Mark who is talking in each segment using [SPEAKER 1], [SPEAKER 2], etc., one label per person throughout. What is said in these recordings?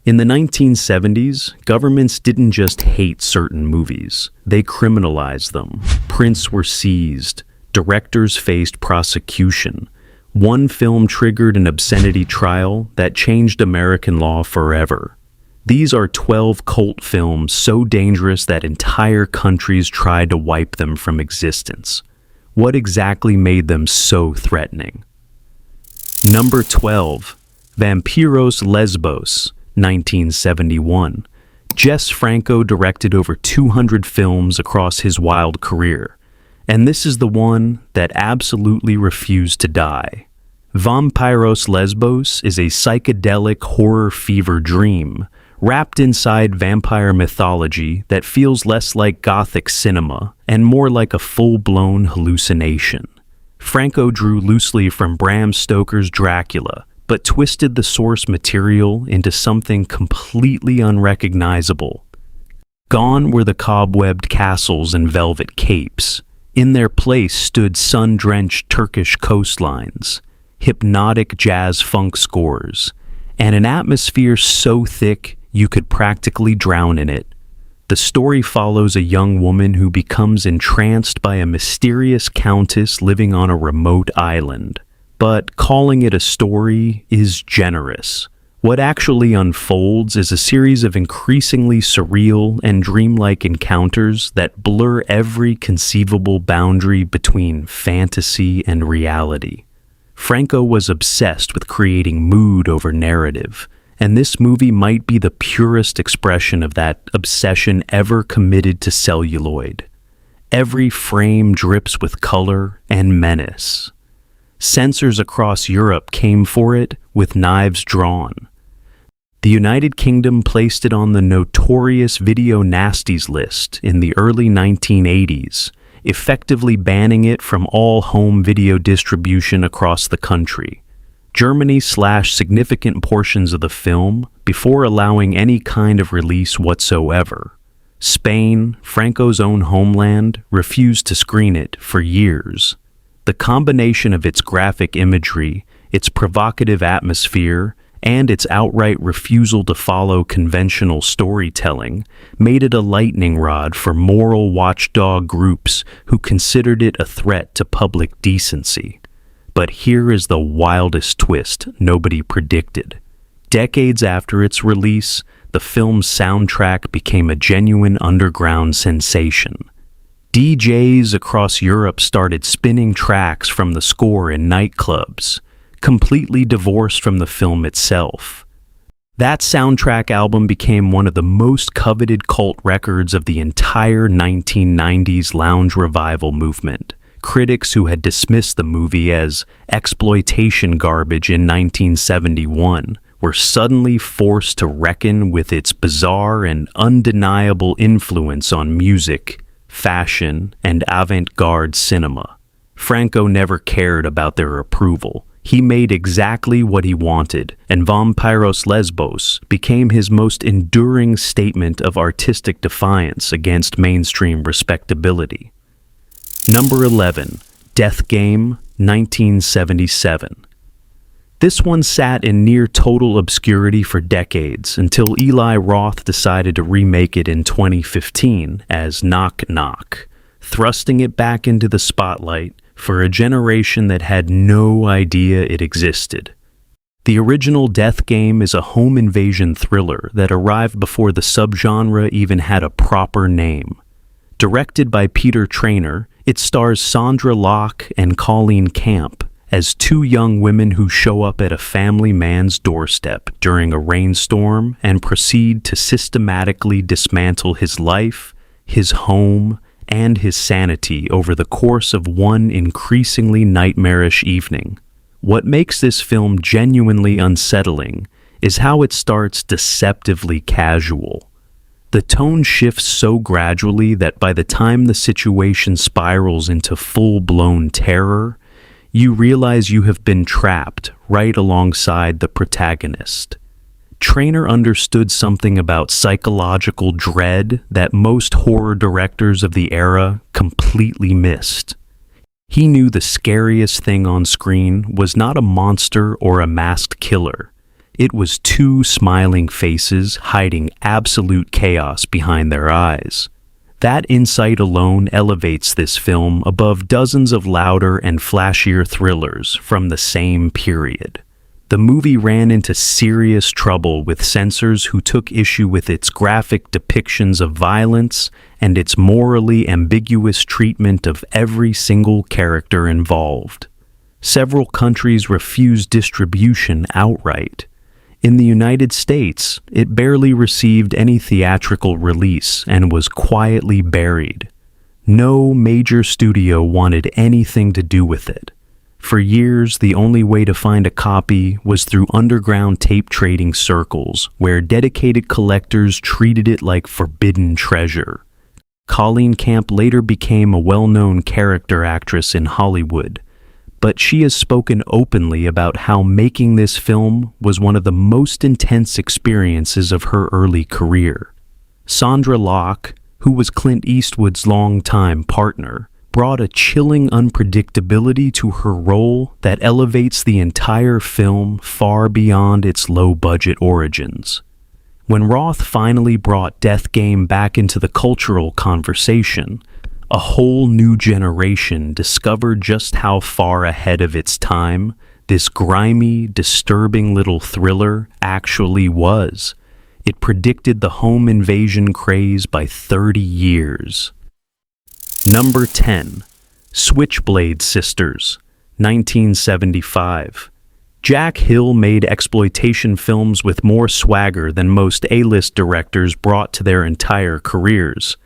[SPEAKER 1] In the 1970s, governments didn't just hate certain movies, they criminalized them. Prints were seized, directors faced prosecution. One film triggered an obscenity trial that changed American law forever. These are 12 cult films so dangerous that entire countries tried to wipe them from existence. What exactly made them so threatening? Number 12. Vampiros Lesbos, 1971. Jess Franco directed over 200 films across his wild career, and this is the one that absolutely refused to die. Vampiros Lesbos is a psychedelic horror fever dream, wrapped inside vampire mythology that feels less like gothic cinema and more like a full-blown hallucination. Franco drew loosely from Bram Stoker's Dracula, but twisted the source material into something completely unrecognizable. Gone were the cobwebbed castles and velvet capes. In their place stood sun-drenched Turkish coastlines, hypnotic jazz-funk scores, and an atmosphere so thick you could practically drown in it. The story follows a young woman who becomes entranced by a mysterious countess living on a remote island. But calling it a story is generous. What actually unfolds is a series of increasingly surreal and dreamlike encounters that blur every conceivable boundary between fantasy and reality. Franco was obsessed with creating mood over narrative, and this movie might be the purest expression of that obsession ever committed to celluloid. Every frame drips with color and menace. Censors across Europe came for it with knives drawn. The United Kingdom placed it on the notorious video nasties list in the early 1980s, effectively banning it from all home video distribution across the country. Germany slashed significant portions of the film before allowing any kind of release whatsoever. Spain, Franco's own homeland, refused to screen it for years. The combination of its graphic imagery, its provocative atmosphere, and its outright refusal to follow conventional storytelling made it a lightning rod for moral watchdog groups who considered it a threat to public decency. But here is the wildest twist nobody predicted. Decades after its release, the film's soundtrack became a genuine underground sensation. DJs across Europe started spinning tracks from the score in nightclubs, completely divorced from the film itself. That soundtrack album became one of the most coveted cult records of the entire 1990s lounge revival movement. Critics who had dismissed the movie as exploitation garbage in 1971 were suddenly forced to reckon with its bizarre and undeniable influence on music, fashion, and avant-garde cinema. Franco never cared about their approval. He made exactly what he wanted, and Vampiros Lesbos became his most enduring statement of artistic defiance against mainstream respectability. Number 11. Death Game, 1977. This one sat in near total obscurity for decades until Eli Roth decided to remake it in 2015 as Knock Knock, thrusting it back into the spotlight for a generation that had no idea it existed. The original Death Game is a home invasion thriller that arrived before the subgenre even had a proper name. Directed by Peter Traynor, it stars Sandra Locke and Colleen Camp as two young women who show up at a family man's doorstep during a rainstorm and proceed to systematically dismantle his life, his home, and his sanity over the course of one increasingly nightmarish evening. What makes this film genuinely unsettling is how it starts deceptively casual. The tone shifts so gradually that by the time the situation spirals into full-blown terror, you realize you have been trapped right alongside the protagonist. Traynor understood something about psychological dread that most horror directors of the era completely missed. He knew the scariest thing on screen was not a monster or a masked killer. It was two smiling faces hiding absolute chaos behind their eyes. That insight alone elevates this film above dozens of louder and flashier thrillers from the same period. The movie ran into serious trouble with censors who took issue with its graphic depictions of violence and its morally ambiguous treatment of every single character involved. Several countries refused distribution outright. In the United States, it barely received any theatrical release and was quietly buried. No major studio wanted anything to do with it. For years, the only way to find a copy was through underground tape trading circles, where dedicated collectors treated it like forbidden treasure. Colleen Camp later became a well-known character actress in Hollywood, but she has spoken openly about how making this film was one of the most intense experiences of her early career. Sandra Locke, who was Clint Eastwood's longtime partner, brought a chilling unpredictability to her role that elevates the entire film far beyond its low-budget origins. When Roth finally brought Death Game back into the cultural conversation, a whole new generation discovered just how far ahead of its time this grimy, disturbing little thriller actually was. It predicted the home invasion craze by 30 years. Number 10. Switchblade Sisters, 1975. Jack Hill made exploitation films with more swagger than most A-list directors brought to their entire careers,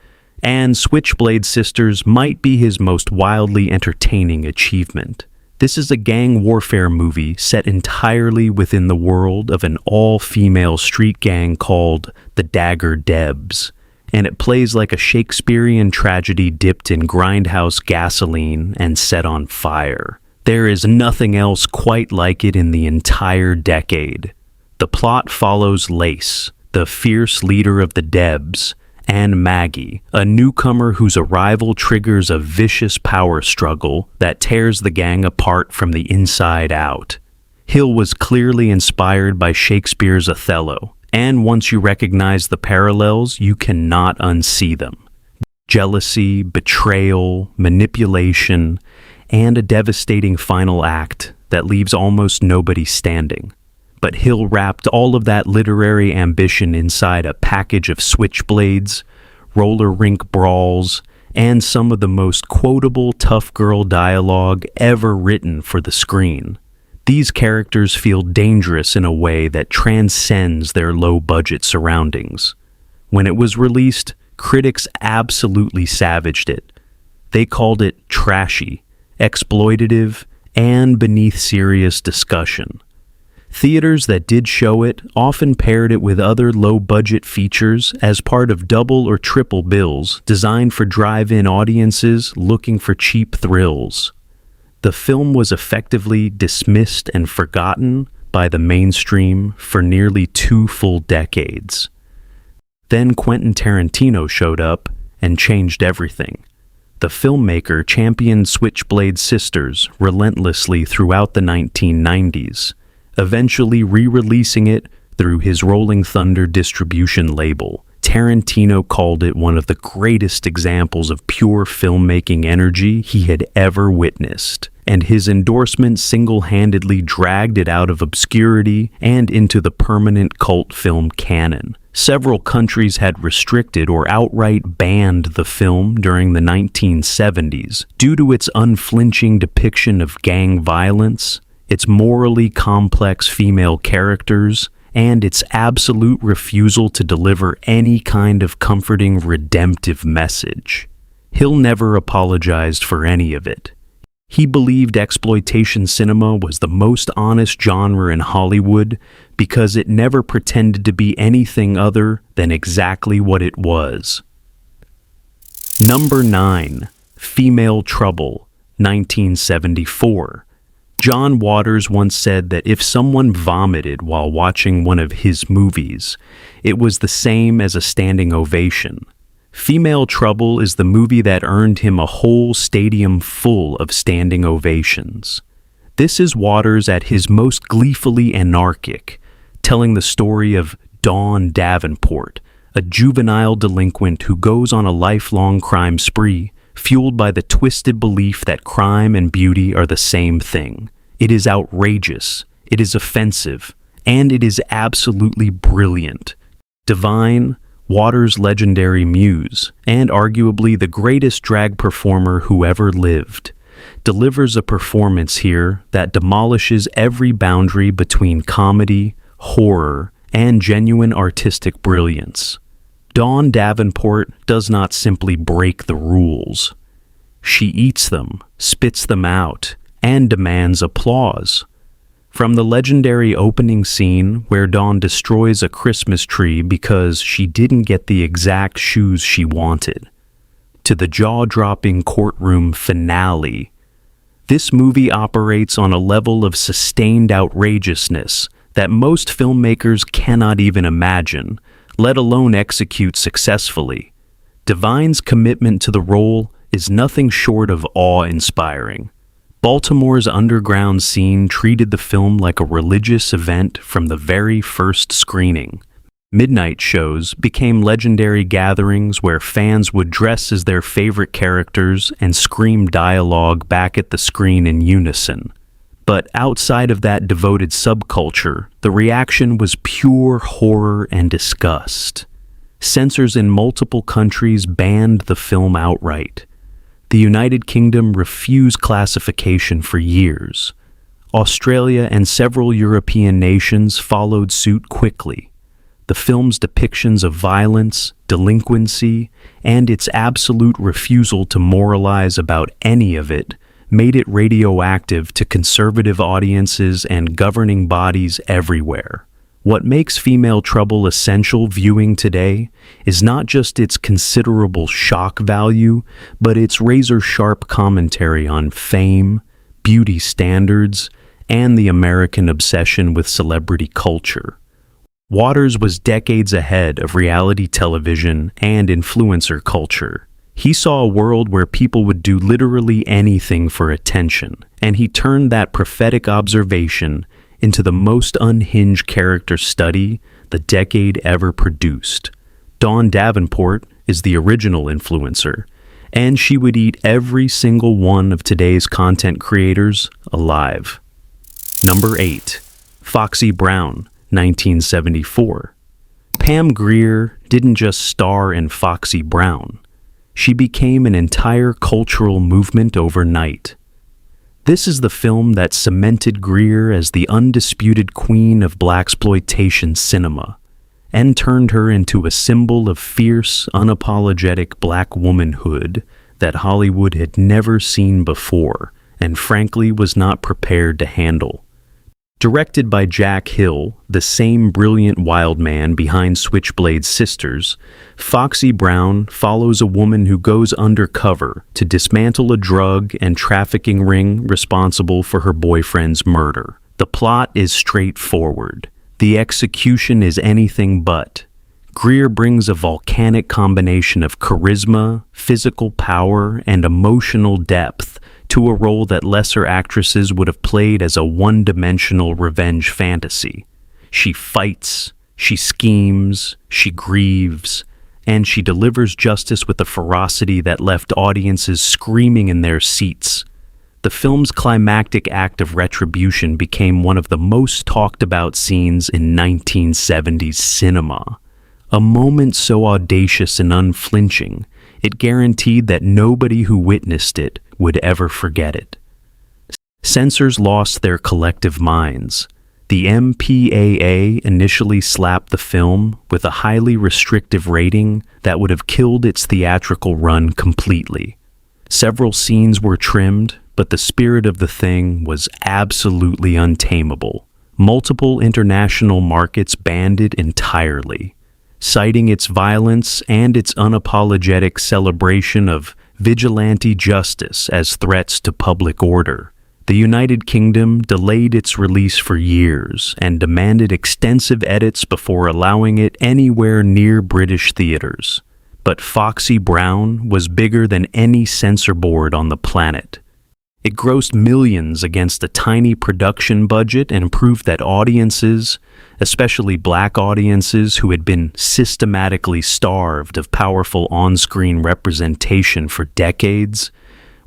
[SPEAKER 1] and Switchblade Sisters might be his most wildly entertaining achievement. This is a gang warfare movie set entirely within the world of an all-female street gang called the Dagger Debs, and it plays like a Shakespearean tragedy dipped in grindhouse gasoline and set on fire. There is nothing else quite like it in the entire decade. The plot follows Lace, the fierce leader of the Debs, and Maggie, a newcomer whose arrival triggers a vicious power struggle that tears the gang apart from the inside out. Hill was clearly inspired by Shakespeare's Othello, and once you recognize the parallels, you cannot unsee them. Jealousy, betrayal, manipulation, and a devastating final act that leaves almost nobody standing. But Hill wrapped all of that literary ambition inside a package of switchblades, roller rink brawls, and some of the most quotable tough girl dialogue ever written for the screen. These characters feel dangerous in a way that transcends their low-budget surroundings. When it was released, critics absolutely savaged it. They called it trashy, exploitative, and beneath serious discussion. Theaters that did show it often paired it with other low-budget features as part of double or triple bills designed for drive-in audiences looking for cheap thrills. The film was effectively dismissed and forgotten by the mainstream for nearly 2 full decades. Then Quentin Tarantino showed up and changed everything. The filmmaker championed Switchblade Sisters relentlessly throughout the 1990s, eventually re-releasing it through his Rolling Thunder distribution label. Tarantino called it one of the greatest examples of pure filmmaking energy he had ever witnessed, and his endorsement single-handedly dragged it out of obscurity and into the permanent cult film canon. Several countries had restricted or outright banned the film during the 1970s due to its unflinching depiction of gang violence, its morally complex female characters, and its absolute refusal to deliver any kind of comforting, redemptive message. Hill never apologized for any of it. He believed exploitation cinema was the most honest genre in Hollywood because it never pretended to be anything other than exactly what it was. Number 9. Female Trouble, 1974. John Waters once said that if someone vomited while watching one of his movies, it was the same as a standing ovation. Female Trouble is the movie that earned him a whole stadium full of standing ovations. This is Waters at his most gleefully anarchic, telling the story of Dawn Davenport, a juvenile delinquent who goes on a lifelong crime spree, fueled by the twisted belief that crime and beauty are the same thing. It is outrageous, it is offensive, and it is absolutely brilliant. Divine, Waters' legendary muse, and arguably the greatest drag performer who ever lived, delivers a performance here that demolishes every boundary between comedy, horror, and genuine artistic brilliance. Dawn Davenport does not simply break the rules. She eats them, spits them out, and demands applause. From the legendary opening scene where Dawn destroys a Christmas tree because she didn't get the exact shoes she wanted, to the jaw-dropping courtroom finale, this movie operates on a level of sustained outrageousness that most filmmakers cannot even imagine, let alone execute successfully. Divine's commitment to the role is nothing short of awe-inspiring. Baltimore's underground scene treated the film like a religious event from the very first screening. Midnight shows became legendary gatherings where fans would dress as their favorite characters and scream dialogue back at the screen in unison. But outside of that devoted subculture, the reaction was pure horror and disgust. Censors in multiple countries banned the film outright. The United Kingdom refused classification for years. Australia and several European nations followed suit quickly. The film's depictions of violence, delinquency, and its absolute refusal to moralize about any of it made it radioactive to conservative audiences and governing bodies everywhere. What makes Female Trouble essential viewing today is not just its considerable shock value, but its razor-sharp commentary on fame, beauty standards, and the American obsession with celebrity culture. Waters was decades ahead of reality television and influencer culture. He saw a world where people would do literally anything for attention, and he turned that prophetic observation into the most unhinged character study the decade ever produced. Dawn Davenport is the original influencer, and she would eat every single one of today's content creators alive. Number 8. Foxy Brown, 1974. Pam Grier didn't just star in Foxy Brown. She became an entire cultural movement overnight. This is the film that cemented Grier as the undisputed queen of blaxploitation cinema, and turned her into a symbol of fierce, unapologetic black womanhood that Hollywood had never seen before, and frankly was not prepared to handle. Directed by Jack Hill, the same brilliant wild man behind Switchblade Sisters, Foxy Brown follows a woman who goes undercover to dismantle a drug and trafficking ring responsible for her boyfriend's murder. The plot is straightforward. The execution is anything but. Grier brings a volcanic combination of charisma, physical power, and emotional depth to a role that lesser actresses would have played as a one-dimensional revenge fantasy. She fights, she schemes, she grieves, and she delivers justice with a ferocity that left audiences screaming in their seats. The film's climactic act of retribution became one of the most talked about scenes in 1970s cinema. A moment so audacious and unflinching, it guaranteed that nobody who witnessed it would ever forget it. Censors lost their collective minds. The MPAA initially slapped the film with a highly restrictive rating that would have killed its theatrical run completely. Several scenes were trimmed, but the spirit of the thing was absolutely untamable. Multiple international markets banned it entirely, citing its violence and its unapologetic celebration of vigilante justice as threats to public order. The United Kingdom delayed its release for years and demanded extensive edits before allowing it anywhere near British theaters. But Foxy Brown was bigger than any censor board on the planet. It grossed millions against a tiny production budget and proved that audiences, especially black audiences who had been systematically starved of powerful on-screen representation for decades,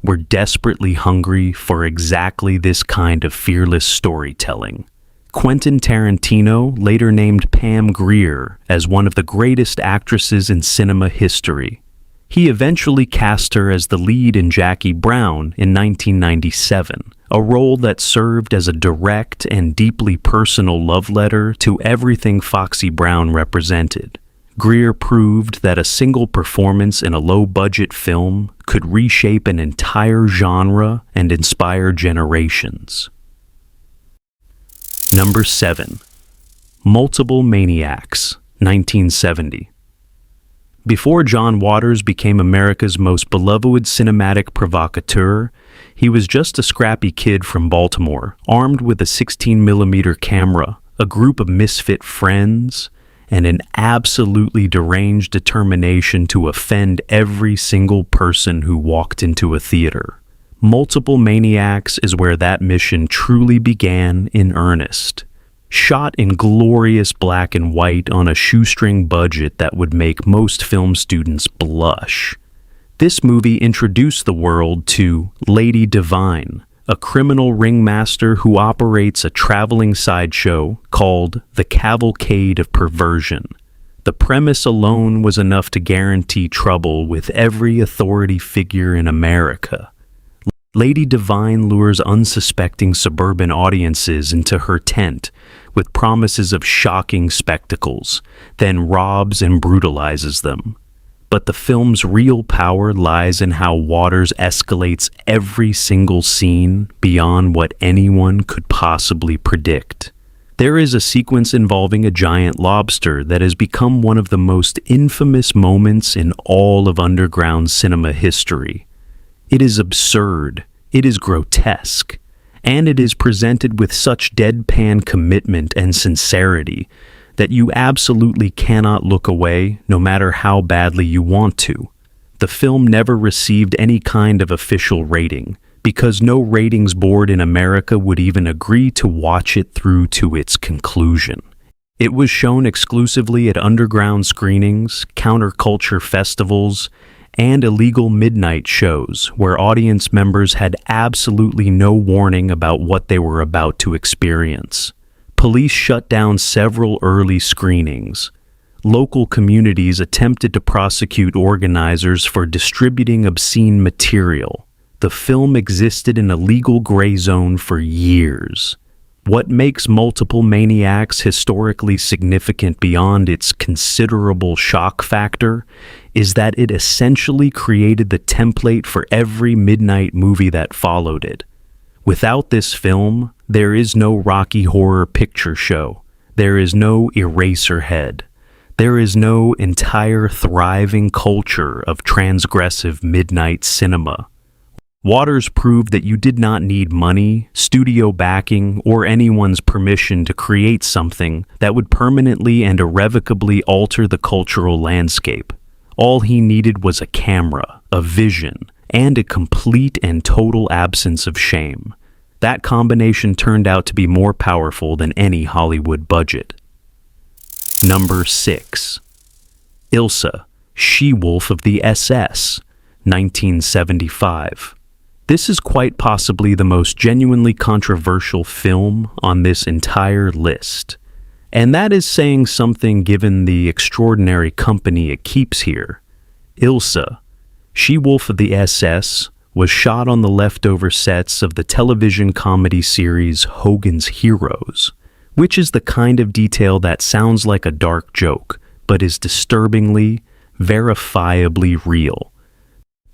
[SPEAKER 1] were desperately hungry for exactly this kind of fearless storytelling. Quentin Tarantino later named Pam Grier as one of the greatest actresses in cinema history. He eventually cast her as the lead in Jackie Brown in 1997, a role that served as a direct and deeply personal love letter to everything Foxy Brown represented. Grier proved that a single performance in a low-budget film could reshape an entire genre and inspire generations. Number 7. Multiple Maniacs, 1970. Before John Waters became America's most beloved cinematic provocateur, he was just a scrappy kid from Baltimore, armed with a 16mm camera, a group of misfit friends, and an absolutely deranged determination to offend every single person who walked into a theater. Multiple Maniacs is where that mission truly began in earnest. Shot in glorious black and white on a shoestring budget that would make most film students blush. This movie introduced the world to Lady Divine, a criminal ringmaster who operates a traveling sideshow called the Cavalcade of Perversion. The premise alone was enough to guarantee trouble with every authority figure in America. Lady Divine lures unsuspecting suburban audiences into her tent with promises of shocking spectacles, then robs and brutalizes them. But the film's real power lies in how Waters escalates every single scene beyond what anyone could possibly predict. There is a sequence involving a giant lobster that has become one of the most infamous moments in all of underground cinema history. It is absurd, it is grotesque, and it is presented with such deadpan commitment and sincerity that you absolutely cannot look away no matter how badly you want to. The film never received any kind of official rating, because no ratings board in America would even agree to watch it through to its conclusion. It was shown exclusively at underground screenings, counterculture festivals, and illegal midnight shows where audience members had absolutely no warning about what they were about to experience. Police shut down several early screenings. Local communities attempted to prosecute organizers for distributing obscene material. The film existed in a legal gray zone for years. What makes Multiple Maniacs historically significant beyond its considerable shock factor is that it essentially created the template for every midnight movie that followed it. Without this film, there is no Rocky Horror Picture Show. There is no Eraserhead. There is no entire thriving culture of transgressive midnight cinema. Waters proved that you did not need money, studio backing, or anyone's permission to create something that would permanently and irrevocably alter the cultural landscape. All he needed was a camera, a vision, and a complete and total absence of shame. That combination turned out to be more powerful than any Hollywood budget. Number 6. Ilsa, She-Wolf of the SS, 1975. This is quite possibly the most genuinely controversial film on this entire list. And that is saying something given the extraordinary company it keeps here. Ilsa, She-Wolf of the SS, was shot on the leftover sets of the television comedy series Hogan's Heroes, which is the kind of detail that sounds like a dark joke, but is disturbingly, verifiably real.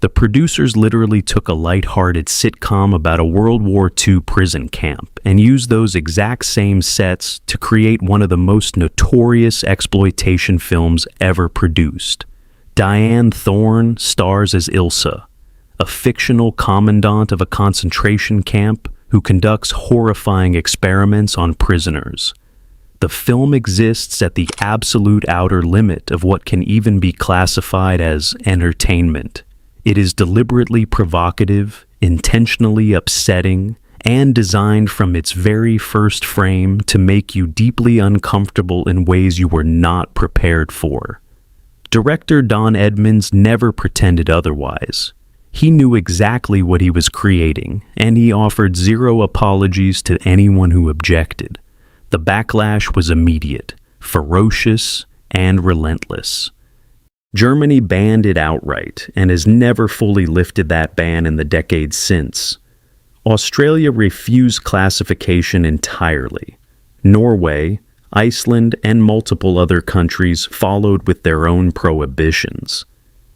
[SPEAKER 1] The producers literally took a lighthearted sitcom about a World War II prison camp and used those exact same sets to create one of the most notorious exploitation films ever produced. Diane Thorne stars as Ilsa, a fictional commandant of a concentration camp who conducts horrifying experiments on prisoners. The film exists at the absolute outer limit of what can even be classified as entertainment. It is deliberately provocative, intentionally upsetting, and designed from its very first frame to make you deeply uncomfortable in ways you were not prepared for. Director Don Edmonds never pretended otherwise. He knew exactly what he was creating, and he offered zero apologies to anyone who objected. The backlash was immediate, ferocious, and relentless. Germany banned it outright and has never fully lifted that ban in the decades since. Australia refused classification entirely. Norway, Iceland, and multiple other countries followed with their own prohibitions.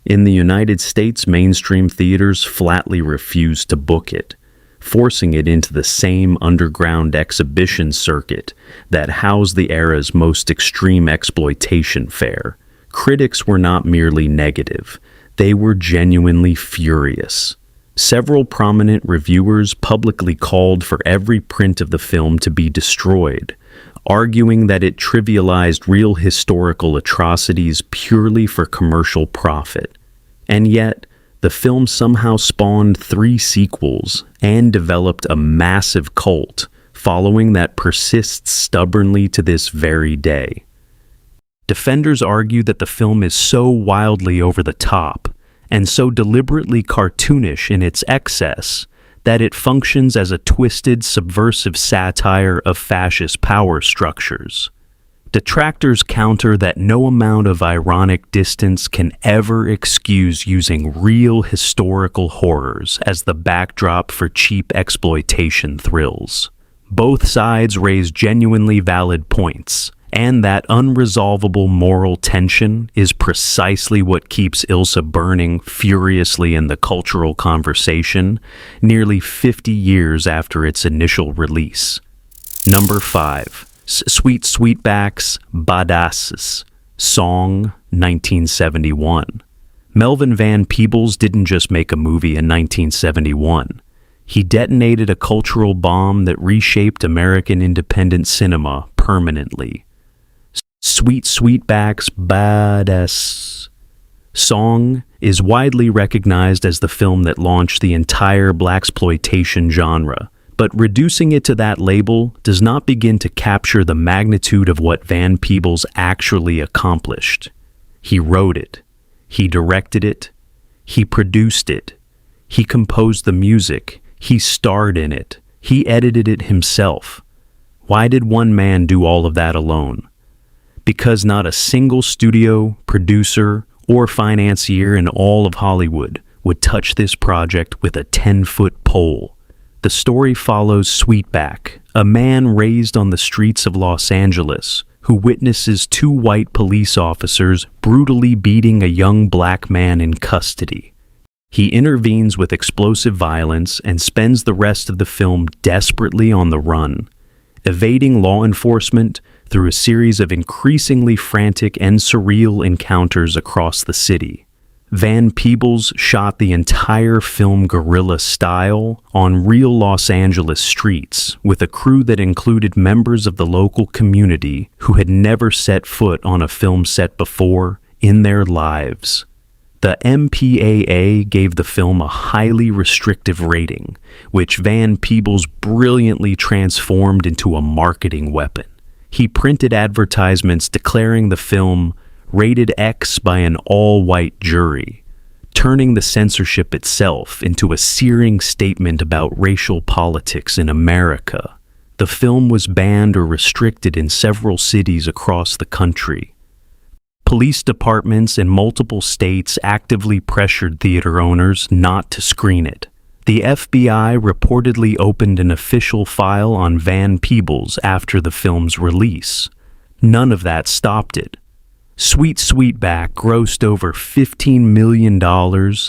[SPEAKER 1] In the United States, mainstream theaters flatly refused to book it, forcing it into the same underground exhibition circuit that housed the era's most extreme exploitation fare. Critics were not merely negative, they were genuinely furious. Several prominent reviewers publicly called for every print of the film to be destroyed, arguing that it trivialized real historical atrocities purely for commercial profit. And yet, the film somehow spawned 3 sequels and developed a massive cult following that persists stubbornly to this very day. Defenders argue that the film is so wildly over the top and so deliberately cartoonish in its excess that it functions as a twisted, subversive satire of fascist power structures. Detractors counter that no amount of ironic distance can ever excuse using real historical horrors as the backdrop for cheap exploitation thrills. Both sides raise genuinely valid points, and that unresolvable moral tension is precisely what keeps Ilsa burning furiously in the cultural conversation nearly 50 years after its initial release. Number 5. Sweet Sweetback's Badasses, Song, 1971. Melvin Van Peebles didn't just make a movie in 1971. He detonated a cultural bomb that reshaped American independent cinema permanently. Sweet Sweetback's Badass Song is widely recognized as the film that launched the entire blaxploitation genre, but reducing it to that label does not begin to capture the magnitude of what Van Peebles actually accomplished. He wrote it, he directed it, he produced it, he composed the music, he starred in it, he edited it himself. Why did one man do all of that alone? Because not a single studio, producer, or financier in all of Hollywood would touch this project with a 10-foot pole. The story follows Sweetback, a man raised on the streets of Los Angeles, who witnesses 2 white police officers brutally beating a young black man in custody. He intervenes with explosive violence and spends the rest of the film desperately on the run, evading law enforcement through a series of increasingly frantic and surreal encounters across the city. Van Peebles shot the entire film guerrilla style on real Los Angeles streets with a crew that included members of the local community who had never set foot on a film set before in their lives. The MPAA gave the film a highly restrictive rating, which Van Peebles brilliantly transformed into a marketing weapon. He printed advertisements declaring the film rated X by an all-white jury, turning the censorship itself into a searing statement about racial politics in America. The film was banned or restricted in several cities across the country. Police departments in multiple states actively pressured theater owners not to screen it. The FBI reportedly opened an official file on Van Peebles after the film's release. None of that stopped it. Sweet Sweetback grossed over $15 million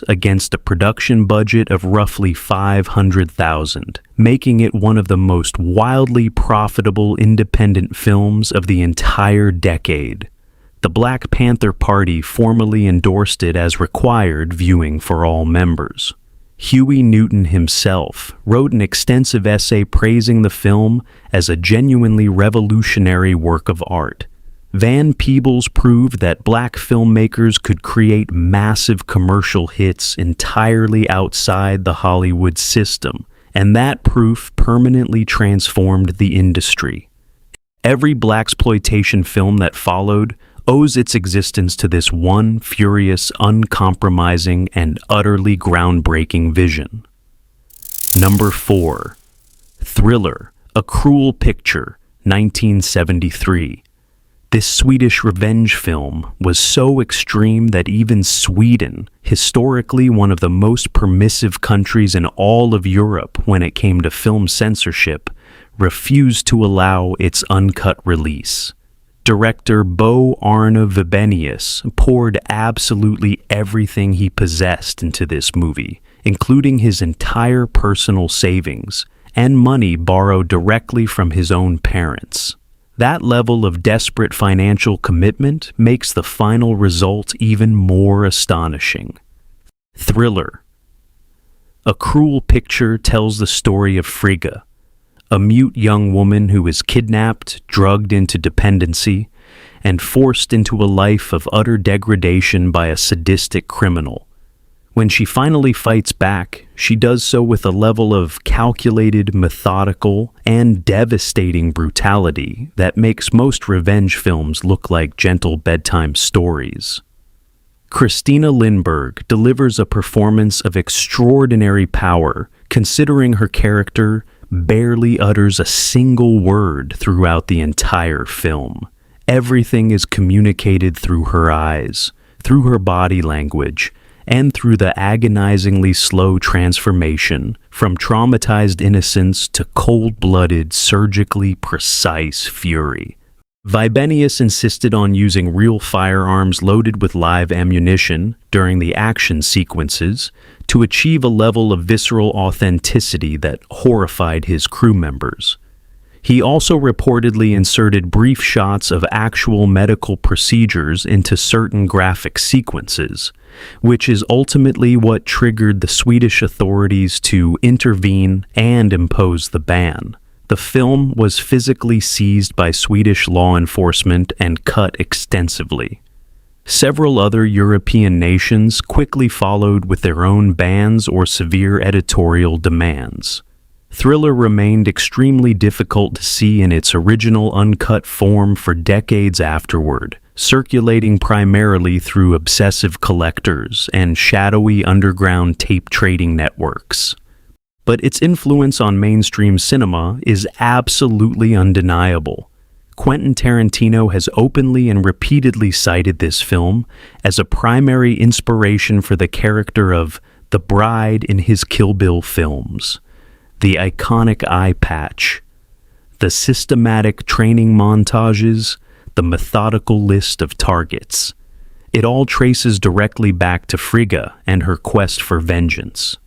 [SPEAKER 1] against a production budget of roughly $500,000, making it one of the most wildly profitable independent films of the entire decade. The Black Panther Party formally endorsed it as required viewing for all members. Huey Newton himself wrote an extensive essay praising the film as a genuinely revolutionary work of art. Van Peebles proved that black filmmakers could create massive commercial hits entirely outside the Hollywood system, and that proof permanently transformed the industry. Every blaxploitation film that followed owes its existence to this one furious, uncompromising, and utterly groundbreaking vision. Number 4. Thriller, A Cruel Picture, 1973. This Swedish revenge film was so extreme that even Sweden, historically one of the most permissive countries in all of Europe when it came to film censorship, refused to allow its uncut release. Director Bo Arne Vibenius poured absolutely everything he possessed into this movie, including his entire personal savings and money borrowed directly from his own parents. That level of desperate financial commitment makes the final result even more astonishing. Thriller. A Cruel Picture tells the story of Frigga, a mute young woman who is kidnapped, drugged into dependency, and forced into a life of utter degradation by a sadistic criminal. When she finally fights back, she does so with a level of calculated, methodical, and devastating brutality that makes most revenge films look like gentle bedtime stories. Christina Lindberg delivers a performance of extraordinary power, considering her character barely utters a single word throughout the entire film. Everything is communicated through her eyes, through her body language, and through the agonizingly slow transformation from traumatized innocence to cold-blooded, surgically precise fury. Vibenius insisted on using real firearms loaded with live ammunition during the action sequences to achieve a level of visceral authenticity that horrified his crew members. He also reportedly inserted brief shots of actual medical procedures into certain graphic sequences, which is ultimately what triggered the Swedish authorities to intervene and impose the ban. The film was physically seized by Swedish law enforcement and cut extensively. Several other European nations quickly followed with their own bans or severe editorial demands. Thriller remained extremely difficult to see in its original uncut form for decades afterward, circulating primarily through obsessive collectors and shadowy underground tape trading networks. But its influence on mainstream cinema is absolutely undeniable. Quentin Tarantino has openly and repeatedly cited this film as a primary inspiration for the character of the bride in his Kill Bill films. The iconic eye patch, the systematic training montages, the methodical list of targets. It all traces directly back to Frigga and her quest for vengeance.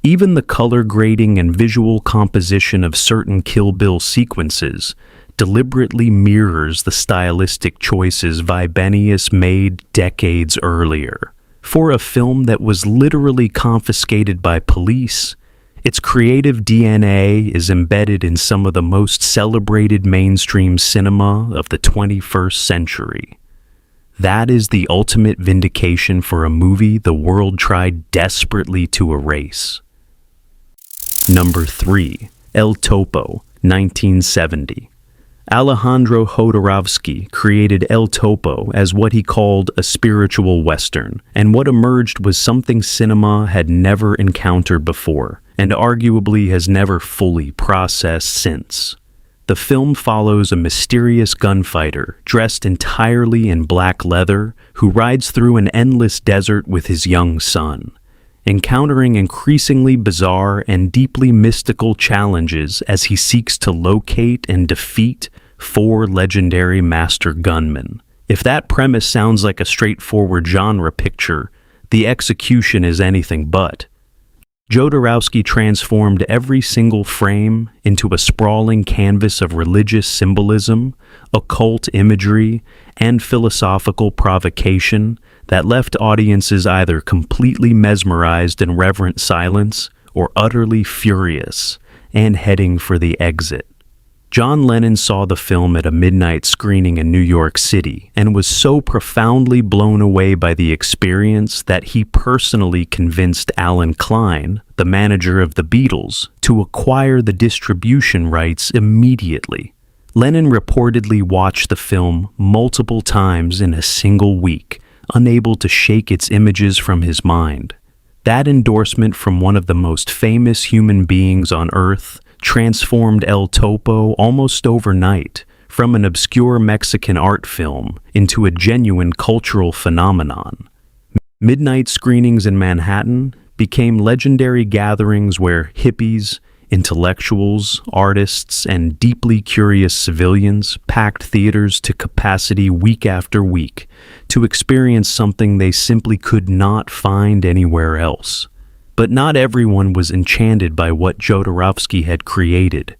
[SPEAKER 1] Even the color grading and visual composition of certain Kill Bill sequences deliberately mirrors the stylistic choices Vibenius made decades earlier. For a film that was literally confiscated by police, its creative DNA is embedded in some of the most celebrated mainstream cinema of the 21st century. That is the ultimate vindication for a movie the world tried desperately to erase. Number 3. El Topo, 1970. Alejandro Jodorowsky created El Topo as what he called a spiritual Western, and what emerged was something cinema had never encountered before, and arguably has never fully processed since. The film follows a mysterious gunfighter dressed entirely in black leather who rides through an endless desert with his young son, encountering increasingly bizarre and deeply mystical challenges as he seeks to locate and defeat 4 legendary master gunmen. If that premise sounds like a straightforward genre picture, the execution is anything but. Jodorowsky transformed every single frame into a sprawling canvas of religious symbolism, occult imagery, and philosophical provocation that left audiences either completely mesmerized in reverent silence or utterly furious and heading for the exit. John Lennon saw the film at a midnight screening in New York City and was so profoundly blown away by the experience that he personally convinced Alan Klein, the manager of the Beatles, to acquire the distribution rights immediately. Lennon reportedly watched the film multiple times in a single week, unable to shake its images from his mind. That endorsement from one of the most famous human beings on Earth transformed El Topo almost overnight from an obscure Mexican art film into a genuine cultural phenomenon. Midnight screenings in Manhattan became legendary gatherings where hippies, intellectuals, artists, and deeply curious civilians packed theaters to capacity week after week to experience something they simply could not find anywhere else. But not everyone was enchanted by what Jodorowsky had created.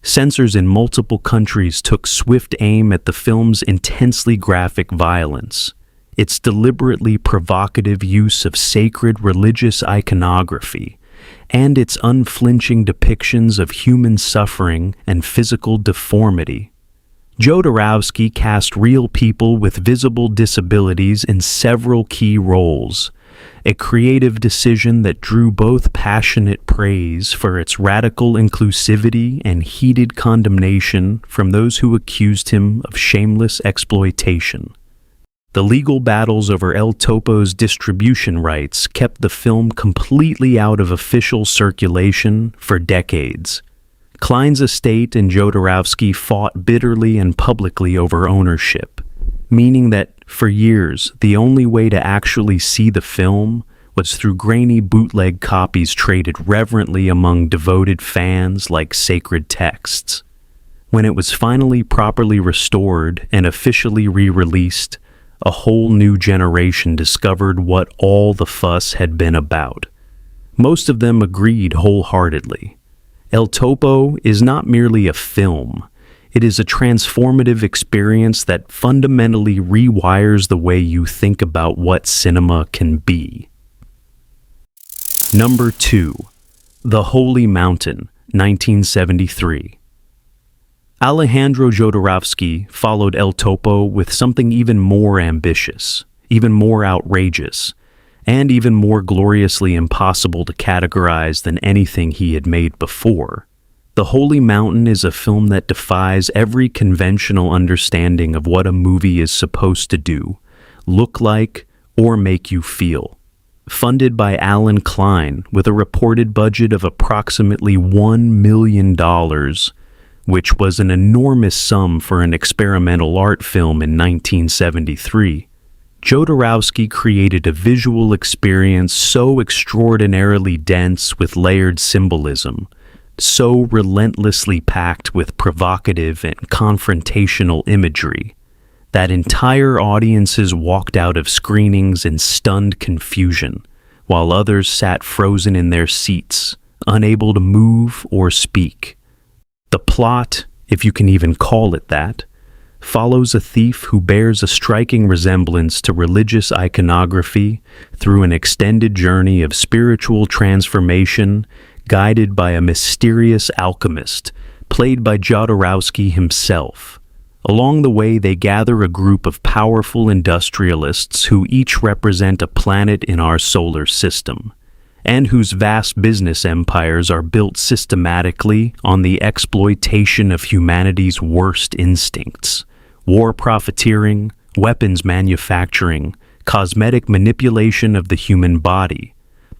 [SPEAKER 1] Censors in multiple countries took swift aim at the film's intensely graphic violence, its deliberately provocative use of sacred religious iconography, and its unflinching depictions of human suffering and physical deformity. Jodorowsky cast real people with visible disabilities in several key roles, a creative decision that drew both passionate praise for its radical inclusivity and heated condemnation from those who accused him of shameless exploitation. The legal battles over El Topo's distribution rights kept the film completely out of official circulation for decades. Klein's estate and Jodorowsky fought bitterly and publicly over ownership, meaning that, for years, the only way to actually see the film was through grainy bootleg copies traded reverently among devoted fans like sacred texts. When it was finally properly restored and officially re-released, a whole new generation discovered what all the fuss had been about. Most of them agreed wholeheartedly. El Topo is not merely a film. It is a transformative experience that fundamentally rewires the way you think about what cinema can be. Number 2. The Holy Mountain, 1973. Alejandro Jodorowsky followed El Topo with something even more ambitious, even more outrageous, and even more gloriously impossible to categorize than anything he had made before. The Holy Mountain is a film that defies every conventional understanding of what a movie is supposed to do, look like, or make you feel. Funded by Alan Klein with a reported budget of approximately $1 million, which was an enormous sum for an experimental art film in 1973, Jodorowsky created a visual experience so extraordinarily dense with layered symbolism, so relentlessly packed with provocative and confrontational imagery, that entire audiences walked out of screenings in stunned confusion, while others sat frozen in their seats, unable to move or speak. The plot, if you can even call it that, follows a thief who bears a striking resemblance to religious iconography through an extended journey of spiritual transformation guided by a mysterious alchemist, played by Jodorowsky himself. Along the way, they gather a group of powerful industrialists who each represent a planet in our solar system, and whose vast business empires are built systematically on the exploitation of humanity's worst instincts: war profiteering, weapons manufacturing, cosmetic manipulation of the human body,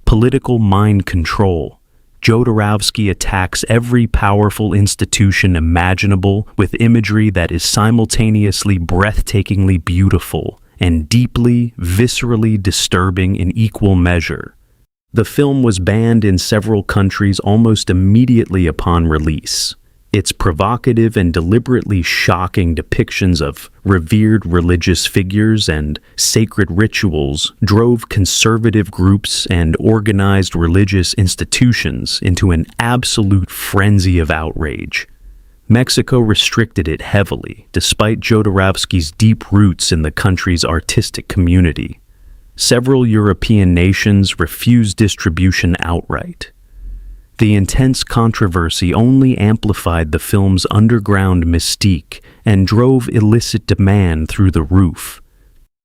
[SPEAKER 1] political mind control. Jodorowsky attacks every powerful institution imaginable with imagery that is simultaneously breathtakingly beautiful and deeply, viscerally disturbing in equal measure. The film was banned in several countries almost immediately upon release. Its provocative and deliberately shocking depictions of revered religious figures and sacred rituals drove conservative groups and organized religious institutions into an absolute frenzy of outrage. Mexico restricted it heavily, despite Jodorowsky's deep roots in the country's artistic community. Several European nations refused distribution outright. The intense controversy only amplified the film's underground mystique and drove illicit demand through the roof.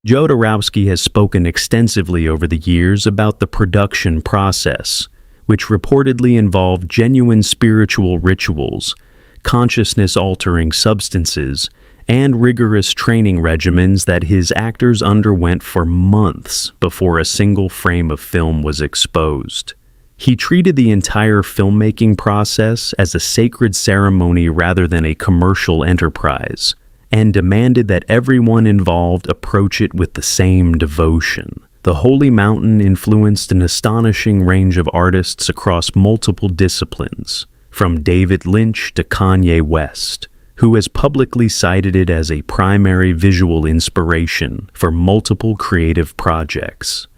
[SPEAKER 1] Jodorowsky has spoken extensively over the years about the production process, which reportedly involved genuine spiritual rituals, consciousness-altering substances, and rigorous training regimens that his actors underwent for months before a single frame of film was exposed. He treated the entire filmmaking process as a sacred ceremony rather than a commercial enterprise, and demanded that everyone involved approach it with the same devotion. The Holy Mountain influenced an astonishing range of artists across multiple disciplines, from David Lynch to Kanye West, who has publicly cited it as a primary visual inspiration for multiple creative projects.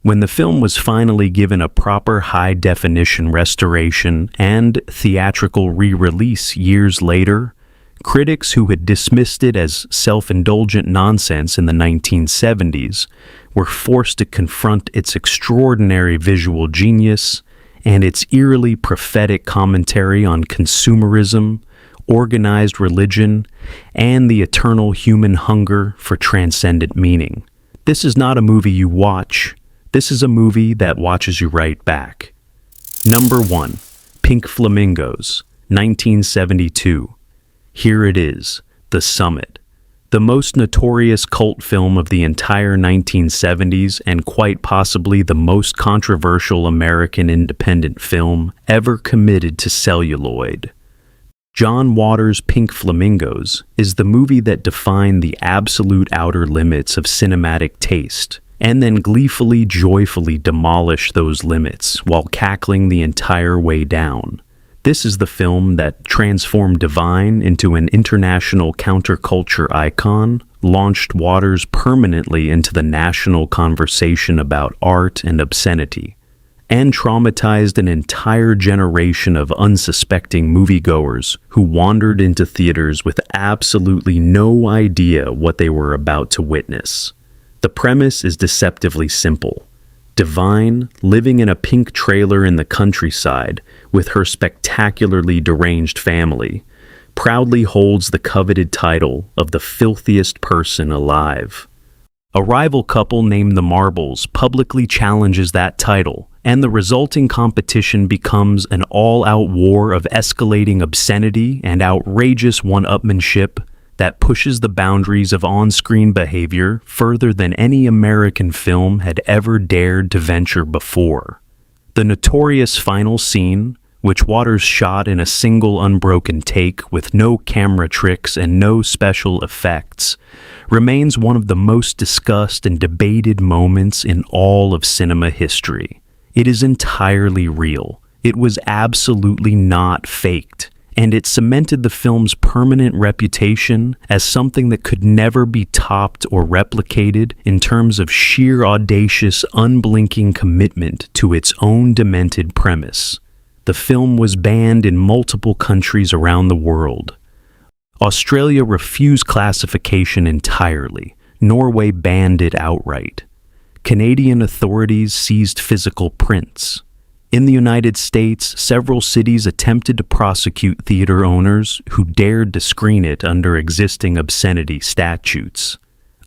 [SPEAKER 1] When the film was finally given a proper high-definition restoration and theatrical re-release years later, critics who had dismissed it as self-indulgent nonsense in the 1970s were forced to confront its extraordinary visual genius and its eerily prophetic commentary on consumerism, organized religion, and the eternal human hunger for transcendent meaning. This is not a movie you watch. This is a movie that watches you right back. Number 1. Pink Flamingos, 1972. Here it is, The Summit. The most notorious cult film of the entire 1970s and quite possibly the most controversial American independent film ever committed to celluloid. John Waters' Pink Flamingos is the movie that defined the absolute outer limits of cinematic taste, and then gleefully, joyfully demolished those limits while cackling the entire way down. This is the film that transformed Divine into an international counterculture icon, launched Waters permanently into the national conversation about art and obscenity, and traumatized an entire generation of unsuspecting moviegoers who wandered into theaters with absolutely no idea what they were about to witness. The premise is deceptively simple. Divine, living in a pink trailer in the countryside with her spectacularly deranged family, proudly holds the coveted title of the filthiest person alive. A rival couple named the Marbles publicly challenges that title, and the resulting competition becomes an all-out war of escalating obscenity and outrageous one-upmanship that pushes the boundaries of on-screen behavior further than any American film had ever dared to venture before. The notorious final scene, which Waters shot in a single unbroken take with no camera tricks and no special effects, remains one of the most discussed and debated moments in all of cinema history. It is entirely real. It was absolutely not faked, and it cemented the film's permanent reputation as something that could never be topped or replicated in terms of sheer audacious, unblinking commitment to its own demented premise. The film was banned in multiple countries around the world. Australia refused classification entirely. Norway banned it outright. Canadian authorities seized physical prints. In the United States, several cities attempted to prosecute theater owners who dared to screen it under existing obscenity statutes.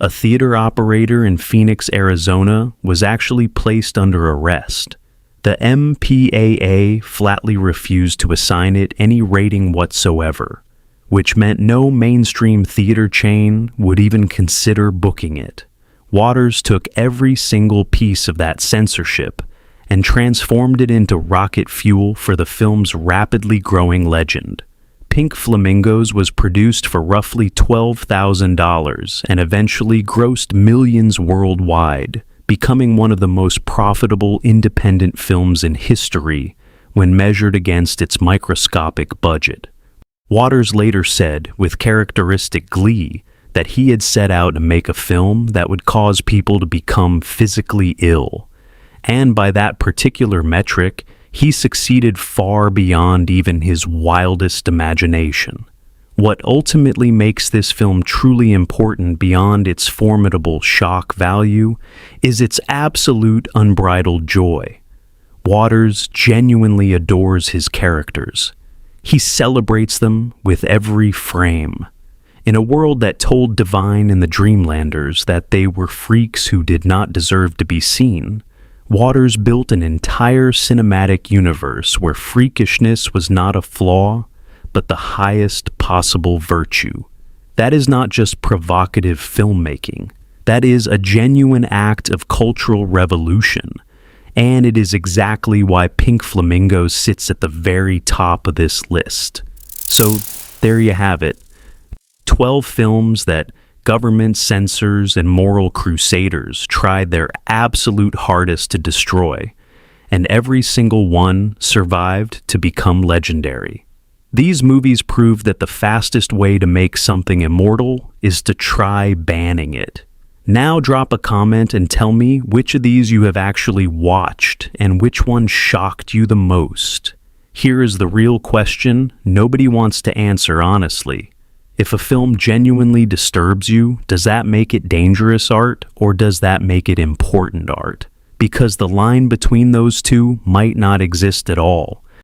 [SPEAKER 1] A theater operator in Phoenix, Arizona, was actually placed under arrest. The MPAA flatly refused to assign it any rating whatsoever, which meant no mainstream theater chain would even consider booking it. Waters took every single piece of that censorship and transformed it into rocket fuel for the film's rapidly growing legend. Pink Flamingos was produced for roughly $12,000 and eventually grossed millions worldwide, becoming one of the most profitable independent films in history when measured against its microscopic budget. Waters later said, with characteristic glee, that he had set out to make a film that would cause people to become physically ill. And by that particular metric, he succeeded far beyond even his wildest imagination. What ultimately makes this film truly important beyond its formidable shock value is its absolute unbridled joy. Waters genuinely adores his characters. He celebrates them with every frame. In a world that told Divine and the Dreamlanders that they were freaks who did not deserve to be seen, Waters built an entire cinematic universe where freakishness was not a flaw, but the highest possible virtue. That is not just provocative filmmaking. That is a genuine act of cultural revolution. And it is exactly why Pink Flamingos sits at the very top of this list. So there you have it. 12 films that government censors and moral crusaders tried their absolute hardest to destroy, and every single one survived to become legendary. These movies prove that the fastest way to make something immortal is to try banning it. Now drop a comment and tell me which of these you have actually watched and which one shocked you the most. Here is the real question nobody wants to answer honestly. If a film genuinely disturbs you, does that make it dangerous art or does that make it important art? Because the line between those two might not exist at all.